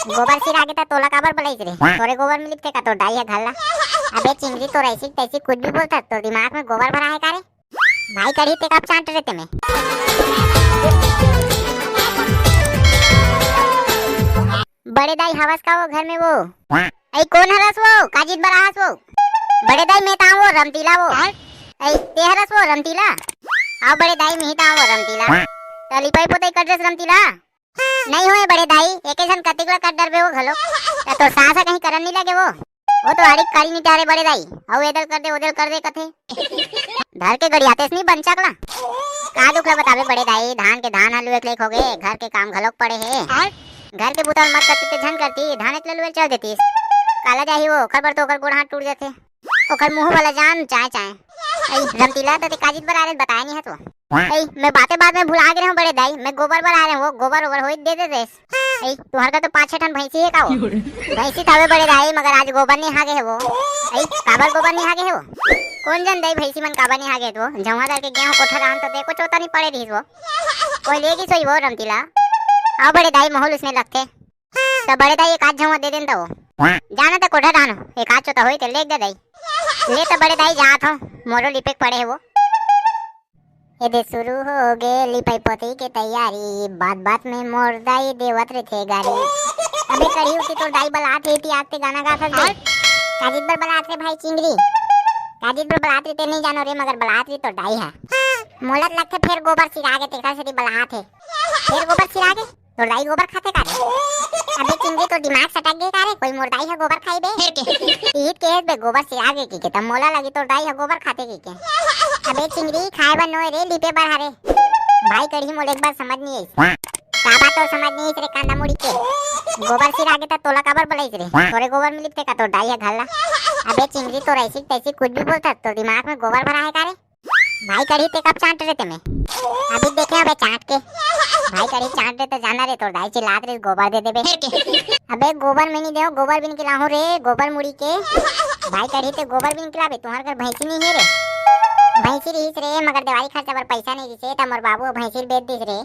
गोबर सिर आगे था तोला काबर बलाइस रे तोरे गोबर में लिपटे का तो डाई है घल्ला। अबे चिंगरी तो ऐसी तैसी कुछ भी बोलता तो दिमाग में गोबर भरा है का रे भाई कड़ी ते कब चांट रहते में। बड़े दाई हवस का वो घर में वो ऐ कौन हरस वो काजित बड़ा हस वो बड़े दाई में ता वो रमतीला वो ऐ ते हरस वो रमतीला आओ बड़े दाई में ता वो रमतीला तली पाई पोते कड्रेस रमतीला नहीं होए बड़े दाई एके जन कतिगला कट डरबे वो घलो तो सासा कहीं करन नहीं लगे वो तो आड़ी काली नहीं तारे बड़े दाई आओ इधर कर दे उधर कर दे कथे धर के गड़ी आतेस नहीं बनचकला का दुखला बतावे बड़े दाई धान के धान हलवे एक लेख हो गए घर के काम घलोक पड़े है घर के बुता मत करती ते झन करती धान एक ललुए चल देती काला जाही वो खबर तो ओकर गोड़ हाथ टूट जाते ओकर मुंह वाला जान चाय चाय ऐ रमतीला तो काजित बरारे बताया नहीं है तो ऐ मैं बातें बाद में भुला गए हूं बड़े दाई मैं गोबर बना रहे हूं वो गोबर ओवर होई दे दे ऐ तुहर का तो 5-6 टन भैंसी है का वो भैंसी थावे बड़े दाई मगर आज गोबर नहीं हागे है वो ऐ काबर गोबर नहीं हागे है वो कौन जन दाई भैंसी मन काबर नहीं हागे तो जवादार के गेहूं कोठा रहन तो देखो चोता नहीं पड़े रही वो कोई लेगी सोई वो रमतीला आओ बड़े दाई माहौल उसने लगते तो बड़े दाई एक आध झवा दे देन तो जाना तो कोठा रहन एक आध चोता होई ते लेग दे दाई ले तो बड़े दाई जात हो मोरो लिपेक पड़े है वो ये शुरू हो गए लिपाई पोती के तैयारी बात बात में मोर दाई देवत रे थे गाड़ी अबे कड़ी उठी तो दाई बलात रे थी आते गाना गा था काजित बर बलात रे भाई चिंगरी काजित बर बलात रे ते नहीं जानो रे मगर बलात रे तो दाई है मोलत लगते फिर गोबर सिरागे तेखा से बलात है फिर गोबर सिरागे तो दाई गोबर खाते का अबे चिंगरी तो दिमाग सटक गए का रे कोई मोर दाई है गोबर खाई बे फिर के ईद के बे गोबर सिरागे की के तब मोला लगी तो दाई है गोबर खाते की के अबे चिंगरी खाए बन नोए रे लिपे बढ़ा रे भाई कड़ी मोल एक बार समझ नहीं आई का बात तो समझ नहीं रे कांदा मुड़ी के गोबर सिर आगे था तोला काबर बलाइस रे तोरे गोबर में लिपटे का तो डाई है घल्ला। अबे चिंगरी तो ऐसी तैसी कुछ भी बोलता तो दिमाग में गोबर भरा है का रे भाई कड़ी ते कब चांट रहे थे मैं अभी देखे अबे चांट के भाई कड़ी चांट रहे तो जाना रे तो डाई चिल्लात रे गोबर दे दे बे अबे गोबर में नहीं दे गोबर भी निकला हूं रे गोबर मुड़ी के भाई कड़ी ते गोबर भी निकला बे तुम्हारे घर भैंसी नहीं है रे भैंसी रहीस रे मगर दिवाली खर्चा पर पैसा नहीं दिसे त मोर बाबू भैंसी बेच दिस रे